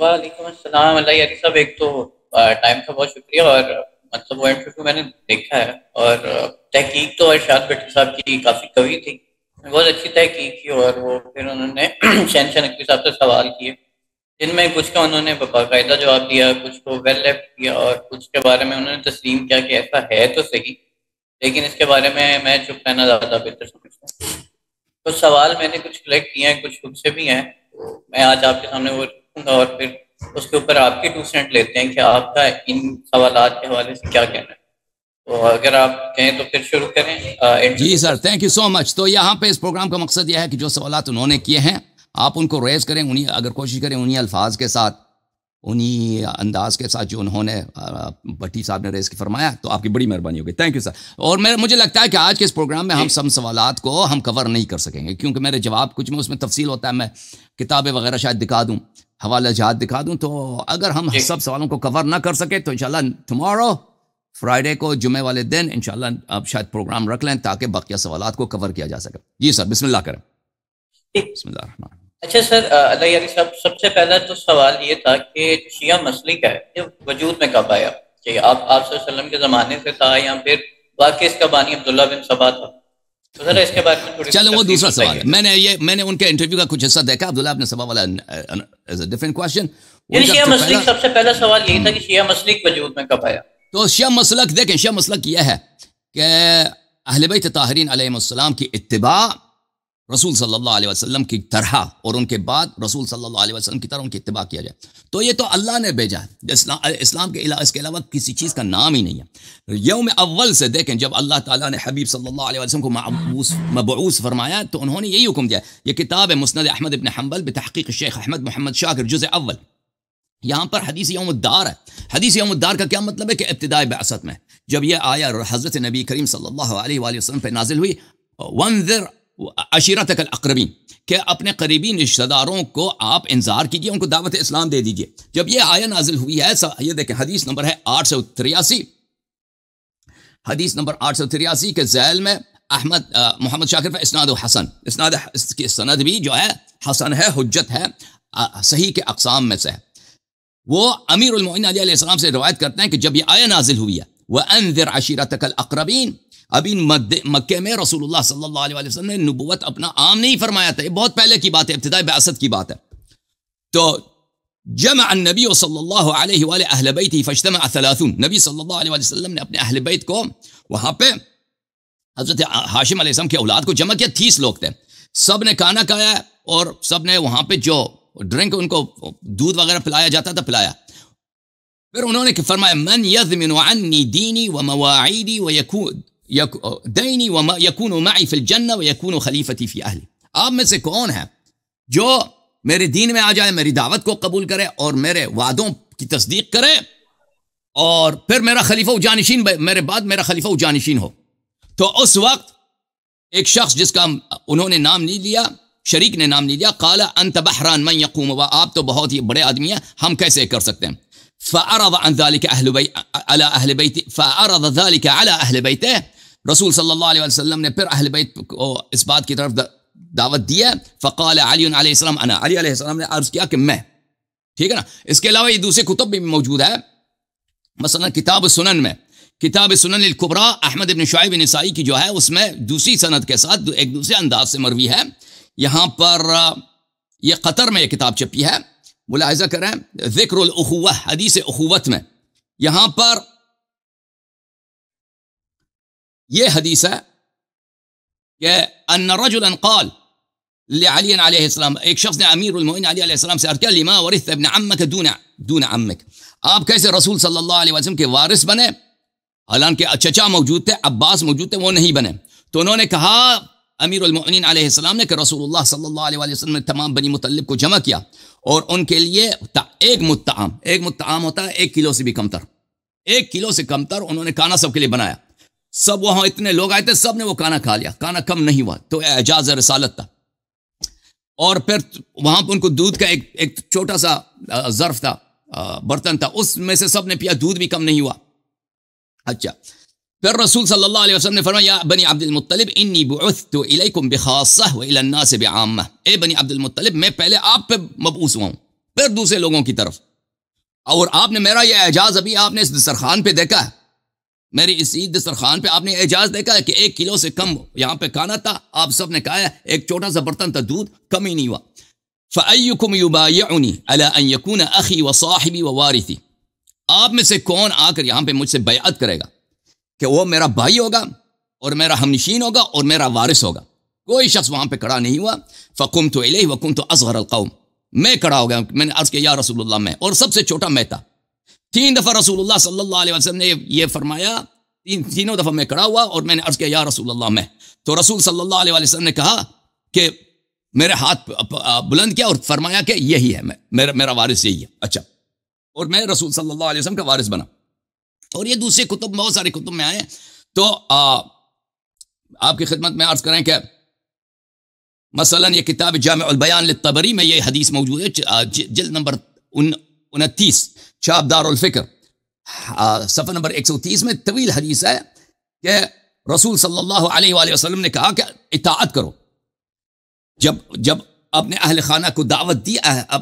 وعلیکم السلام اللہ یاری صاحب. ایک تو ٹائم کا بہت شکریہ، اور مطلب وہ انٹرویو میں نے دیکھا ہے، اور تحقیق تو ارشاد بھٹی صاحب کی کافی قوی تھی، بہت اچھی تحقیق کی. اور وہ پھر انہوں نے شہنشاہ نقوی صاحب سے سوال کیے، جن میں کچھ کا انہوں نے باقاعدہ جواب دیا، کچھ کو ویل لیفٹ کیا، اور کچھ کے بارے میں انہوں نے تسلیم کیا کہ ایسا ہے تو صحیح، لیکن اس کے بارے میں چپ رہنا زیادہ بہتر سمجھتا ہوں. کچھ سوال میں نے کچھ کلیکٹ کیے ہیں، کچھ خود سے بھی ہیں، تو میں آج آپ کے سامنے وہ رکھوں گا، اور پھر اس کے اوپر آپ کے 2 سینٹ لیتے ہیں کہ آپ کا ان سوالات کے حوالے سے کیا کہنا ہے. تو اگر آپ کہیں تو پھر شروع کریں. جی سر، تھینک یو سو مچ. تو یہاں پہ اس پروگرام کا مقصد یہ ہے کہ جو سوالات انہوں نے کیے ہیں آپ ان کو ریز کریں، انہیں اگر کوشش کریں انہی الفاظ کے ساتھ، انہی انداز کے ساتھ جو انہوں نے بھٹی صاحب نے ریز کی فرمایا، تو آپ کی بڑی مہربانی ہوگی. Thank you sir. اور مجھے لگتا ہے کہ آج کے اس پروگرام میں ہم سب سوالات کو ہم کور نہیں کر سکیں گے، کیونکہ میرے جواب کچھ میں اس میں تفصیل ہوتا ہے، میں کتابیں وغیرہ شاید دکھا دوں، حوالہ جات دکھا دوں. تو اگر ہم سب سوالوں کو کور نہ کر سکے تو انشاءاللہ ٹمارو فرائیڈے کو، جمعے والے دن انشاءاللہ آپ شاید پروگرام رکھ لیں تاکہ بقیہ سوالات کو کور کیا جا سکے. جی سر، بسم اللہ کریں. بسم اللہ الرحمن الرحیم. اچھا سر، اللہ یاری صاحب، سب سے پہلا تو سوال یہ تھا کہ شیعہ مسلک ہے یہ وجود میں کب آیا؟ کہ آپ صلی اللہ علیہ وسلم کے زمانے سے تھا، یا پھر واقعی اس کا بانی عبداللہ بن سبا تھا؟ تو ذرا اس کے بارے میں تھوڑی چلو وہ دوسرا سوال ہے. میں نے ان کے انٹرویو کا کچھ حصہ دیکھا، عبداللہ بن سبا والا از اے ڈفرنٹ کوسچن. شیعہ مسلک، سب سے پہلا سوال یہی تھا کہ شیعہ مسلک وجود میں کب آیا؟ تو شیعہ مسلک دیکھیں، شیعہ مسلک یہ ہے کہ اہل بیت طاہرین علیہم السلام کی اتباع رسول صلی اللہ علیہ وسلم کی طرح، اور ان کے بعد رسول صلی اللہ علیہ وسلم کی طرح ان کی اتباع کیا جائے. تو یہ تو اللہ نے بھیجا ہے، اسلام کے اس کے علاوہ کسی چیز کا نام ہی نہیں ہے. یوم اول سے دیکھیں جب اللہ تعالیٰ نے حبیب صلی اللہ علیہ وسلم کو مبعوث فرمایا تو انہوں نے یہی حکم دیا. یہ کتاب ہے مسند احمد ابن حنبل بتحقیق الشیخ احمد محمد شاکر، جزء اول. یہاں پر حدیث یوم الدار ہے. حدیث یوم الدار کا کیا مطلب ہے کہ ابتدائی بعثت میں جب یہ آیا حضرت نبی کریم صلی اللہ علیہ وآلہ وسلم پہ نازل ہوئی، وانذر عشیرتک الاقربین، کہ اپنے قریبی رشتہ داروں کو آپ انذار کیجئے، ان کو دعوت اسلام دے دیجئے. جب یہ آیہ نازل ہوئی ہے، یہ دیکھیں حدیث نمبر ہے 883، حدیث نمبر 883 کے ذیل میں احمد محمد شاکر پر اسناد و حسن، اسناد اس کی سند بھی جو ہے حسن ہے، حجت ہے، صحیح کے اقسام میں سے ہے. وہ امیر المؤمنین علیہ السلام سے روایت کرتے ہیں کہ جب یہ آیہ نازل ہوئی ہے وَأَنذِرْ عَشِيرَتَكَ الْأَقْرَبِينَ، ابھی مکے میں رسول اللہ صلی اللہ علیہ وسلم نے نبوت اپنا عام نہیں فرمایا تھا، یہ بہت پہلے کی بات ہے، ابتدائی بعثت کی بات ہے. تو جمع النبی صلی اللہ علیہ وآلہ اہل بیتہ فاجتمع 30، نبی صلی اللہ علیہ وسلم نے اپنے اہل بیت کو وہاں پہ حضرت ہاشم علیہ السلام کی اولاد کو جمع کیا. 30 لوگ تھے، سب نے کھانا کھایا، اور سب نے وہاں پہ جو ڈرنک ان کو دودھ وغیرہ پلایا جاتا تھا پلایا. پھر انہوں نے فرمایا من یضمن عنی دینی و مواعیدی و دینی و یکون معی فی الجنہ و یکون خلیفتی فی اہلی. آپ میں سے کون ہے جو میرے دین میں آ جائے، میری دعوت کو قبول کرے اور میرے وعدوں کی تصدیق کرے، اور پھر میرا خلیفہ و جانشین، میرے بعد میرا خلیفہ و جانشین ہو. تو اس وقت ایک شخص جس کا انہوں نے نام نہیں لیا، شریک نے نام نہیں لیا، قال انت بحران من یقوم، و آپ تو بہت ہی بڑے آدمی ہیں، ہم کیسے کر سکتے ہیں. فعرض عن ذلك فعرض ذلك على اہل بیتہ، رسول صلی اللہ علیہ وسلم نے پھر اہل بیت کو اس بات کی طرف دعوت دی ہے. فقال علی علیہ السلام انا، علی علیہ السلام نے عرض کیا کہ میں، ٹھیک ہے نا. اس کے علاوہ یہ دوسرے کتب بھی موجود ہے، مثلا کتاب سنن میں، کتاب سنن الکبریٰ احمد ابن شعیب نسائی کی جو ہے اس میں دوسری سند کے ساتھ ایک دوسرے انداز سے مروی ہے. یہاں پر یہ قطر میں یہ کتاب چھپی ہے، ملاحظہ کریں، ذکر الاخوہ، حدیث اخوت میں یہاں پر یہ حدیث ہے کہ ان رجلا قال لعلی علیہ السلام، ایک شخص نے امیر المؤمنین علی علیہ السلام سے عرض کیا لما ورثت ابن عمک دون عمک، آپ کیسے رسول صلی اللہ علیہ وسلم کے وارث بنے، حالانکہ چچا موجود تھے، عباس موجود تھے، وہ نہیں بنے. تو انہوں نے کہا امیر المؤمنین علیہ السلام نے کہ رسول اللہ صلی اللہ علیہ وسلم نے تمام بنی مطلب کو جمع کیا، اور ان کے لیے ایک متعام ہوتا ہے 1 کلو سے بھی کمتر، 1 کلو سے کمتر انہوں نے کھانا سب کے لیے بنایا. سب وہاں اتنے لوگ آئے تھے، سب نے وہ کھانا کھا لیا، کھانا کم نہیں ہوا، تو اعجاز رسالت تھا. اور پھر وہاں پہ ان کو دودھ کا ایک چھوٹا سا ظرف تھا، برتن تھا، اس میں سے سب نے پیا، دودھ بھی کم نہیں ہوا. اچھا، پھر رسول صلی اللہ علیہ وسلم نے فرمایا یا بنی عبد المطلب انی بعثت الیکم بخاصہ و الی الناس بعامہ، اے بنی عبد المطلب میں پہلے آپ پہ مبعوث ہوا ہوں، پھر دوسرے لوگوں کی طرف. اور آپ نے میرا یہ اعجاز ابھی آپ نے اس دسترخوان پہ دیکھا ہے, میری اس عید دسترخوان پہ آپ نے اعجاز دیکھا ہے کہ 1 کلو سے کم یہاں پہ کھانا تھا, آپ سب نے کہا ہے, ایک چھوٹا سا برتن تھا, دودھ کم ہی نہیں ہوا. فَأَيُّكُمْ يُبَايِعُنِي عَلَىٰ أَن يَكُونَ أَخِي وَصَاحِبِي وَوَارِثِي, آپ میں سے کون آ کر یہاں پہ مجھ سے بیعت کرے گا کہ وہ میرا بھائی ہوگا اور میرا ہمنشین ہوگا اور میرا وارث ہوگا. کوئی شخص وہاں پہ کھڑا نہیں ہوا. فَقُمْتُ إِلَيْهِ وَكُنْتُ أَصْغَرَ الْقَوْمِ, میں کھڑا ہو گیا, میں نے عرض کیا یا رسول اللہ, میں, اور سب سے چھوٹا میں تھا. 3 دفعہ رسول اللہ صلی اللہ علیہ وسلم نے یہ فرمایا, تینوں دفعہ میں کھڑا ہوا اور میں نے عرض کیا یا رسول اللہ, میں. تو رسول صلی اللہ علیہ وسلم نے کہا کہ میرے ہاتھ بلند کیا اور فرمایا کہ یہی ہے, میرا وارث یہی ہے. اچھا, اور میں رسول صلی اللہ علیہ وسلم کا وارث بنا. اور یہ دوسرے کتب, بہت سارے کتب میں آئے. تو آپ کی خدمت میں عرض کریں کہ مثلا یہ کتاب جامع البیان للطبری میں یہ حدیث موجود ہے, جلد نمبر 29, چھاپ دار الفکر, صفحہ نمبر 130 میں طویل حدیث ہے کہ رسول صلی اللہ علیہ وآلہ وسلم نے کہا کہ اطاعت کرو. جب اپنے اہل خانہ کو دعوت دی,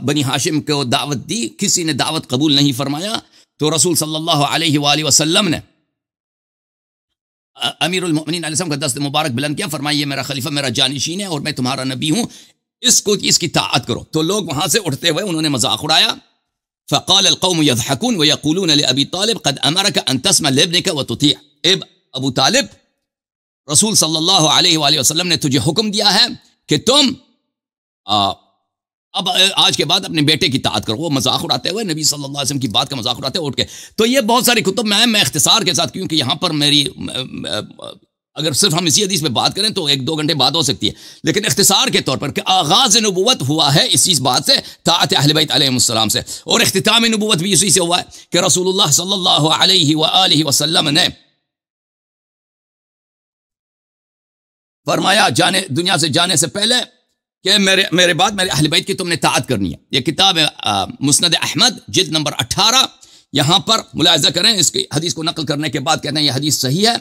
بنی ہاشم کو دعوت دی, کسی نے دعوت قبول نہیں فرمایا, تو رسول صلی اللہ علیہ وآلہ وسلم نے امیر المؤمنین علیہ السلام کا دست مبارک بلند کیا, فرمایا یہ میرا خلیفہ, میرا جانشین ہے اور میں تمہارا نبی ہوں, اس کی طاعت کرو. تو لوگ وہاں سے اٹھتے ہوئے انہوں نے مذاق اڑایا. فقال القوم يضحكون ويقولون لأبي طالب قد أمرك أن تسمع لابنك وتطيع. ابو طالب, رسول صلی اللہ علیہ وآلہ وسلم نے تجھے حکم دیا ہے کہ تم اب آج کے بعد اپنے بیٹے کی طاعت کرو. وہ مذاق اڑاتے ہوئے, نبی صلی اللہ علیہ وسلم کی بات کا مذاق اڑاتے ہوئے اٹھ کے. تو یہ بہت ساری کتب میں اختصار کے ساتھ, کیونکہ یہاں پر میری اگر صرف ہم اسی حدیث پہ بات کریں تو 1-2 گھنٹے بعد ہو سکتی ہے, لیکن اختصار کے طور پر کہ آغاز نبوت ہوا ہے اسی بات سے, طاعت اہل بیت علیہ السلام سے, اور اختتام نبوت بھی اسی سے ہوا ہے کہ رسول اللہ صلی اللہ علیہ وآلہ وسلم نے فرمایا دنیا سے جانے سے پہلے کہ میرے بعد میرے اہل بیت کی تم نے طاعت کرنی ہے. یہ کتاب مسند احمد جلد نمبر 18, یہاں پر ملاحظہ کریں, اس کی حدیث کو نقل کرنے کے بعد کہتے ہیں یہ حدیث صحیح ہے.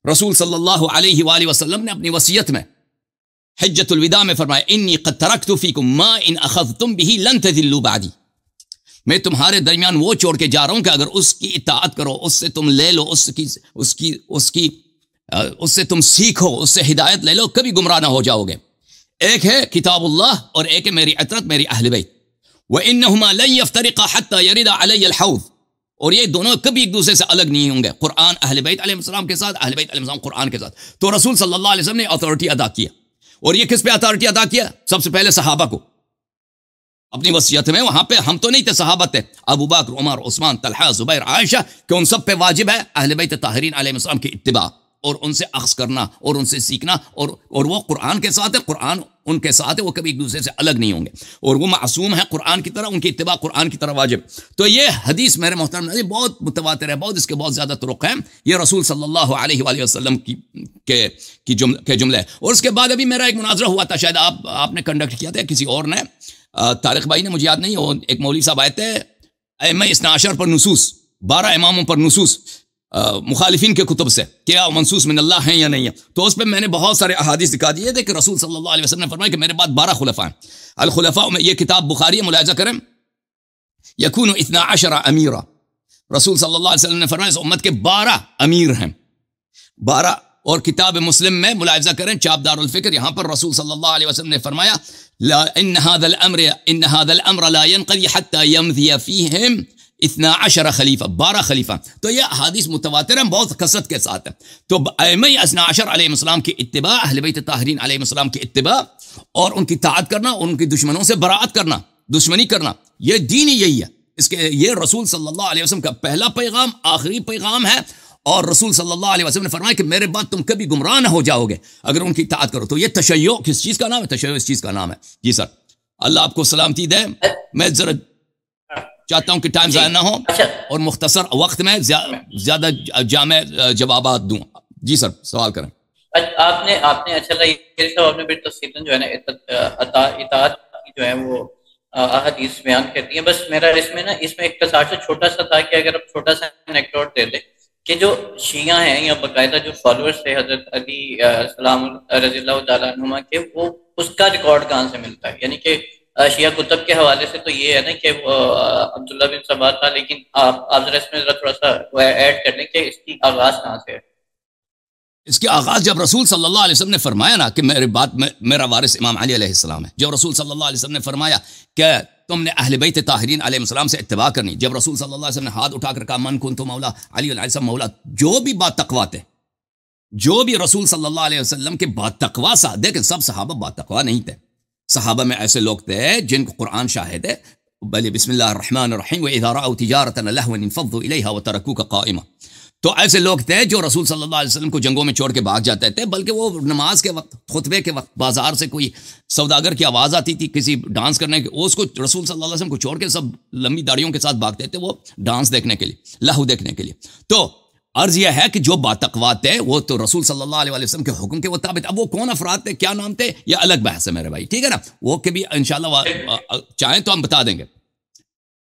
رسول صلی اللہ علیہ وآلہ وسلم نے اپنی وصیت میں حجۃ الوداع میں فرمایا انی قد ترکت فیکم ما ان اخذتم به لن تذلوا بعدی, میں تمہارے درمیان وہ چھوڑ کے جا رہا ہوں کہ اگر اس کی اطاعت کرو, اس سے تم لے لو, اس سے تم سیکھو, اس سے ہدایت لے لو, کبھی گمراہ نہ ہو جاؤ گے. ایک ہے کتاب اللہ اور ایک ہے میری عطرت, میری اہل بیت. وَإِنَّهُمَا لَن يَفْتَرِقَا حَتَّى يَرِدَ عَلَيَّ الْحَوْض, اور یہ دونوں کبھی ایک دوسرے سے الگ نہیں ہوں گے. قرآن اہل بیت علیہ السلام کے ساتھ, اہل بیت علیہ السلام قرآن کے ساتھ. تو رسول صلی اللہ علیہ وسلم نے اتھارٹی ادا کیا, اور یہ کس پہ اتھارٹی ادا کیا؟ سب سے پہلے صحابہ کو. اپنی وصیت میں وہاں پہ ہم تو نہیں تھے, صحابہ تھے, ابو بکر, عمر, عثمان, طلحہ, زبیر, عائشہ, کہ ان سب پہ واجب ہے اہل بیت طاہرین علیہ السلام کی اتباع اور ان سے اخذ کرنا اور ان سے سیکھنا, اور وہ قرآن کے ساتھ ہے, قرآن ان کے ساتھ ہے, وہ کبھی ایک دوسرے سے الگ نہیں ہوں گے, اور وہ معصوم ہے قرآن کی طرح, ان کی اتباع قرآن کی طرح واجب. تو یہ حدیث میرے محترم ناظرین بہت متواتر ہے, اس کے بہت زیادہ طرق ہیں. یہ رسول صلی اللہ علیہ وآلہ وسلم کے جملے. اور اس کے بعد ابھی میرا ایک مناظرہ ہوا تھا, شاید آپ نے کنڈکٹ کیا تھا, کسی اور نے, طارق بھائی نے, مجھے یاد نہیں, وہ ایک مولوی صاحب آئے تھے, ائمہ اثنا عشر پر نصوص, 12 اماموں پر نصوص مخالفین کے کتب سے, کیا منصوص من اللہ ہیں یا نہیں ہے. تو اس پہ میں نے بہت سارے احادیث دکھا دیے تھے کہ رسول صلی اللہ علیہ وسلم نے فرمایا کہ میرے بعد 12 خلفاء ہیں. الخلفاء میں یہ کتاب بخاری ہے, ملاحظہ کریں, یکون 12 امیرا, رسول صلی اللہ علیہ وسلم نے فرمایا اس امت کے 12 امیر ہیں, 12. اور کتاب مسلم میں ملاحظہ کریں, چاپ دار الفکر, یہاں پر رسول صلی اللہ علیہ وسلم نے فرمایا ان هذا الامر لا ينقضي حتى يمضي فيهم 12 خلیفہ, 12 خلیفہ. تو یہ حدیث متواتر ہیں, بہت کثرت کے ساتھ ہے. تو ائمہ اثنا عشر علیہ السلام کی اتباع, اہل بیت طاہرین علیہ السلام کی اتباع, اور ان کی طاعت کرنا, اور ان کی دشمنوں سے براءت کرنا, دشمنی کرنا, یہ دین ہی یہی ہے. یہ رسول صلی اللہ علیہ وسلم کا پہلا پیغام, آخری پیغام ہے. اور رسول صلی اللہ علیہ وسلم نے فرمایا کہ میرے بعد تم کبھی گمراہ نہ ہو جاؤ گے اگر ان کی اطاعت کرو. تو یہ تشیع کس چیز کا نام ہے؟ تشیع اس چیز کا نام ہے. جی سر, اللہ آپ کو سلامتی دے. میں ذرا چاہتا ہوں کہ ٹائم ضائع نہ ہو اور مختصر وقت میں زیادہ جامع جوابات دوں. جی سر, سوال کریں. آپ نے اچھا آپ نے بڑی تفصیل جو ہے نا اطاعت کی جو ہے وہ احادیث بیان کرتی ہیں. بس میرا اس میں اختصار سے چھوٹا سا تھا کہ اگر آپ چھوٹا سا انیکڈوٹ دے دیں کہ جو شیعہ ہیں یا باقاعدہ جو فالوورز تھے حضرت علی سلام رضی اللہ تعالیٰ عنہما کے, وہ اس کا ریکارڈ کہاں سے ملتا ہے؟ یعنی کہ شیعہ کتب کے حوالے سے تو یہ ہے نا کہ وہ عبداللہ بن سبا تھا، لیکن آپ ذرا اس میں ذرا تھوڑا سا وہ ایڈ کر لیں کہ اس کی آغاز کہاں سے ہے؟ اس کے آغاز جب رسول صلی اللہ علیہ وسلم نے فرمایا نا کہ میری بات میں میرا وارث امام علی علیہ السلام ہے، جب رسول صلی اللہ علیہ وسلم نے فرمایا کہ تم نے اہل بیت طاہرین علیہ السلام سے اتباع کرنی، جب رسول صلی اللہ علیہ وسلم نے ہاتھ اٹھا کر کہا من کنت مولا علی علیہ السلام مولا، جو بھی با تقوی تھے، جو بھی رسول صلی اللہ علیہ وسلم کے با تقوی سا، دیکھیں سب صحابہ با تقوی نہیں تھے، صحابہ میں ایسے لوگ تھے جن کو قرآن شاہد ہے بلی بسم اللہ الرحمن الرحیم وَإِذَا رَأَوْا تِجَارَةً لَهْوًا انفضوا إِلَيْهَا وَتَرَكُوكَ قَائِمًا، تو ایسے لوگ تھے جو رسول صلی اللہ علیہ وسلم کو جنگوں میں چھوڑ کے بھاگ جاتے تھے، بلکہ وہ نماز کے وقت خطبے کے وقت بازار سے کوئی سوداگر کی آواز آتی تھی کسی ڈانس کرنے کی، اس کو رسول صلی اللہ علیہ وسلم کو چھوڑ کے سب لمبی داڑیوں کے ساتھ بھاگتے تھے وہ ڈانس دیکھنے کے لیے، لہو دیکھنے کے لیے۔ تو عرض یہ ہے کہ جو باتقوا تھے وہ تو رسول صلی اللہ علیہ وسلم کے حکم کے مطابق، اب وہ کون افراد تھے، کیا نام تھے، یہ الگ بحث ہے میرے بھائی، ٹھیک ہے نا، وہ کبھی انشاءاللہ چاہیں تو ہم بتا دیں گے۔